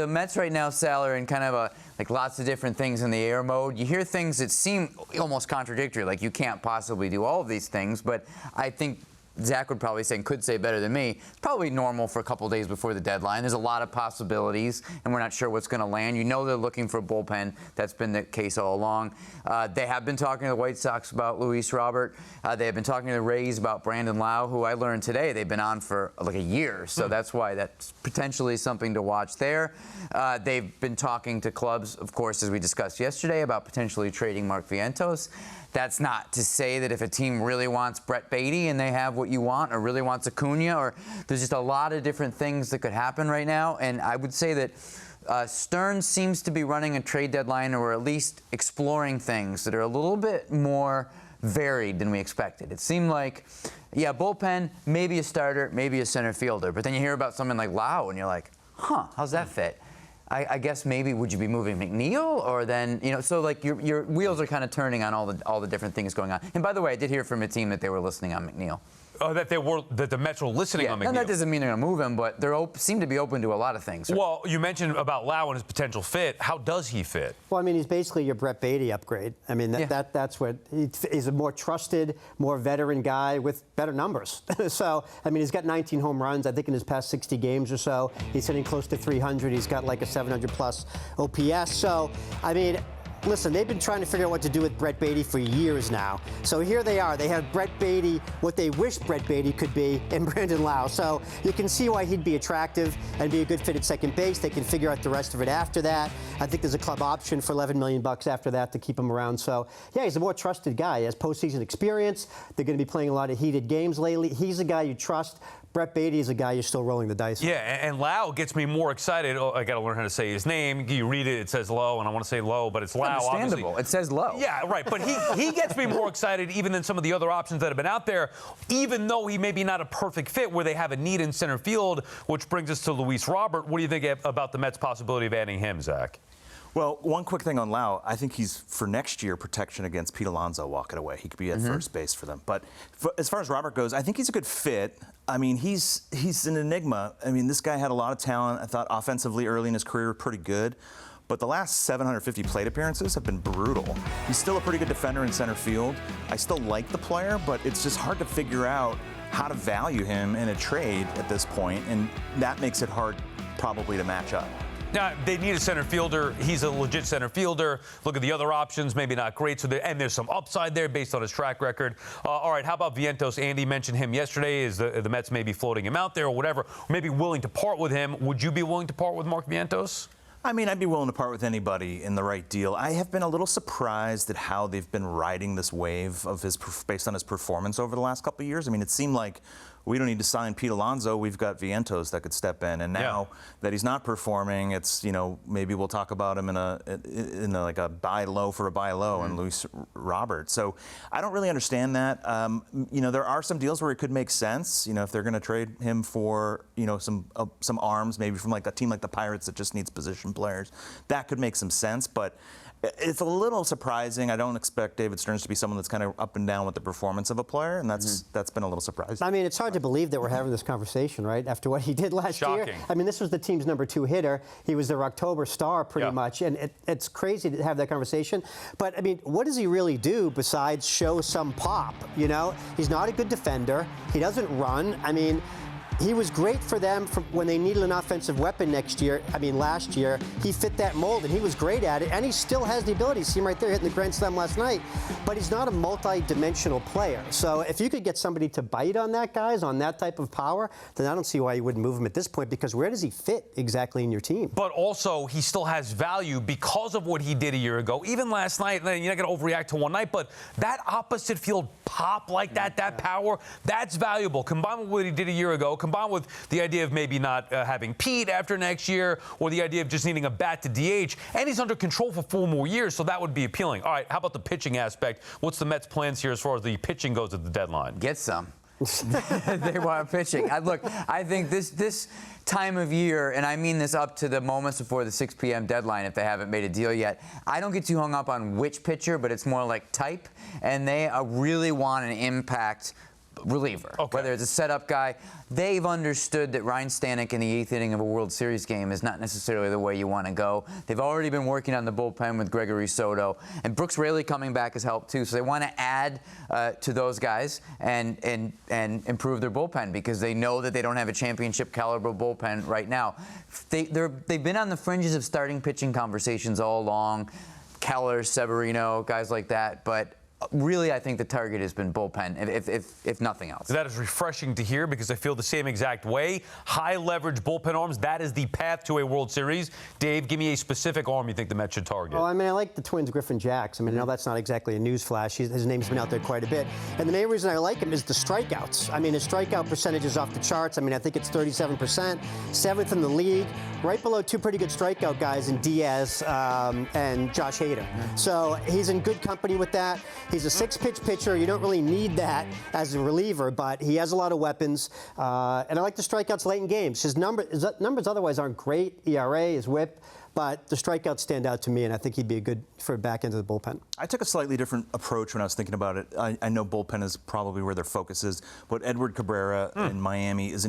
The Mets right now, Sal, are in kind of a lots of different things in the air mode. You hear things that seem almost contradictory, like you can't possibly do all of these things, but I think Zack would probably say, and could say better than me, it's probably normal for a couple days before the deadline. There's a lot of possibilities, and we're not sure what's going to land. You know they're looking for a bullpen. That's been the case all along. They have been talking to the White Sox about Luis Robert. They have been talking to the Rays about Brandon Lau, who I learned today they've been on for like a year, so that's why that's potentially something to watch there. They've been talking to clubs, of course, as we discussed yesterday, about potentially trading Mark Vientos. That's not to say that if a team really wants Brett Beatty and they have what you want, or really wants Acuna, or there's just a lot of different things that could happen right now. And I would say that Stearns seems to be running a trade deadline, or at least exploring things that are a little bit more varied than we expected. It seemed like, yeah, bullpen, maybe a starter, maybe a center fielder. But then you hear about someone like Lau, and you're like, huh, how's that fit? I guess maybe would you be moving McNeil, or then, you know, so like your wheels are kind of turning on all the different things going on. And by the way, I did hear from a team that they were listening on McNeil. Oh, that the Mets were listening on McNeil. And that doesn't mean they're going to move him, but they seem to be open to a lot of things. Right? Well, you mentioned about Lau and his potential fit. How does he fit? Well, I mean, he's basically your Brett Beatty upgrade. I mean, that's what he's a more trusted, more veteran guy with better numbers. So, I mean, he's got 19 home runs, I think, in his past 60 games or so. He's hitting close to 300. He's got like a 700-plus OPS. So, I mean, listen, they've been trying to figure out what to do with Brett Beatty for years now. So here they are. They have Brett Beatty, what they wish Brett Beatty could be, and Brandon Lau. So you can see why he'd be attractive and be a good fit at second base. They can figure out the rest of it after that. I think there's a club option for $11 million after that to keep him around. So, yeah, he's a more trusted guy. He has postseason experience. They're going to be playing a lot of heated games lately. He's a guy you trust. Brett Beatty is a guy you're still rolling the dice. Yeah, and Lau gets me more excited. Oh, I got to learn how to say his name. You read it, it says Low, and I want to say Low, but it's Lau. Understandable. Obviously. It says Low. Yeah, right. But he gets me more excited even than some of the other options that have been out there, even though he may be not a perfect fit where they have a need in center field, which brings us to Luis Robert. What do you think about the Mets' possibility of adding him, Zach? Well, one quick thing on Lau. I think he's, for next year, protection against Pete Alonso walking away. He could be at first base for them. But as far as Robert goes, I think he's a good fit. I mean, he's an enigma. I mean, this guy had a lot of talent. I thought offensively early in his career, pretty good. But the last 750 plate appearances have been brutal. He's still a pretty good defender in center field. I still like the player, but it's just hard to figure out how to value him in a trade at this point, and that makes it hard probably to match up. Now, they need a center fielder. He's a legit center fielder. Look at the other options, maybe not great. And there's some upside there based on his track record. All right, how about Vientos? Andy mentioned him yesterday. Is the Mets maybe floating him out there or whatever, maybe willing to part with him? Would you be willing to part with Mark Vientos? I mean, I'd be willing to part with anybody in the right deal. I have been a little surprised at how they've been riding this wave of based on his performance over the last couple of years. I mean, it seemed like we don't need to sign Pete Alonso. We've got Vientos that could step in. And now that he's not performing, it's, you know, maybe we'll talk about him in a like a buy low for a buy low and Luis Robert. So I don't really understand that. You know, there are some deals where it could make sense. You know, if they're going to trade him for, you know, some arms, maybe from like a team like the Pirates that just needs position players, that could make some sense. But it's a little surprising. I don't expect David Stearns to be someone that's kind of up and down with the performance of a player, and that's been a little surprising. I mean, it's hard to believe that we're having this conversation, right, after what he did last year. I mean, this was the team's #2 hitter. He was their October star pretty much, and it's crazy to have that conversation. But, I mean, what does he really do besides show some pop, you know? He's not a good defender. He doesn't run. I mean, he was great for them when they needed an offensive weapon last year. He fit that mold, and he was great at it, and he still has the ability. See him right there hitting the grand slam last night. But he's not a multi-dimensional player. So if you could get somebody to bite on that, guys, on that type of power, then I don't see why you wouldn't move him at this point, because where does he fit exactly in your team? But also, he still has value because of what he did a year ago. Even last night, you're not going to overreact to one night, but that opposite field pop like that power, that's valuable. Combined with what he did a year ago, combined with the idea of maybe not having Pete after next year, or the idea of just needing a bat to DH, and he's under control for 4 more years, so that would be appealing. All right, how about the pitching aspect? What's the Mets' plans here as far as the pitching goes at the deadline? Get some. They want pitching. Look, I think this time of year, and I mean this up to the moments before the 6 p.m. deadline if they haven't made a deal yet, I don't get too hung up on which pitcher, but it's more like type, and they really want an impact reliever, Okay. whether it's a setup guy. They've understood that Ryan Stanek in the 8th inning of a World Series game is not necessarily the way you want to go. They've already been working on the bullpen with Gregory Soto, and Brooks Raley coming back has helped too. So they want to add to those guys and improve their bullpen because they know that they don't have a championship caliber bullpen right now. They've been on the fringes of starting pitching conversations all along. Keller, Severino, guys like that, but really, I think the target has been bullpen, if nothing else. That is refreshing to hear because I feel the same exact way. High leverage bullpen arms, that is the path to a World Series. Dave, give me a specific arm you think the Mets should target. Well, I mean, I like the Twins' Griffin Jacks. I mean, I know that's not exactly a news flash. His name's been out there quite a bit. And the main reason I like him is the strikeouts. I mean, his strikeout percentage is off the charts. I mean, I think it's 37%, 7th in the league, right below two pretty good strikeout guys in Diaz and Josh Hader. So he's in good company with that. He's a 6-pitch pitcher. You don't really need that as a reliever, but he has a lot of weapons. And I like the strikeouts late in games. His numbers otherwise aren't great. ERA, his whip. But the strikeouts stand out to me, and I think he'd be a good for back into the bullpen. I took a slightly different approach when I was thinking about it. I know bullpen is probably where their focus is, but Edward Cabrera in Miami is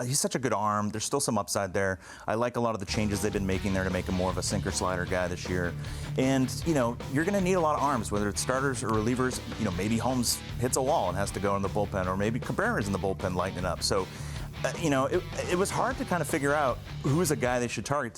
he's such a good arm. There's still some upside there. I like a lot of the changes they've been making there to make him more of a sinker slider guy this year. And you know, you're going to need a lot of arms, whether it's starters or relievers. You know, maybe Holmes hits a wall and has to go in the bullpen, or maybe Cabrera's in the bullpen lighting up. So. You know, it was hard to kind of figure out who's a guy they should target.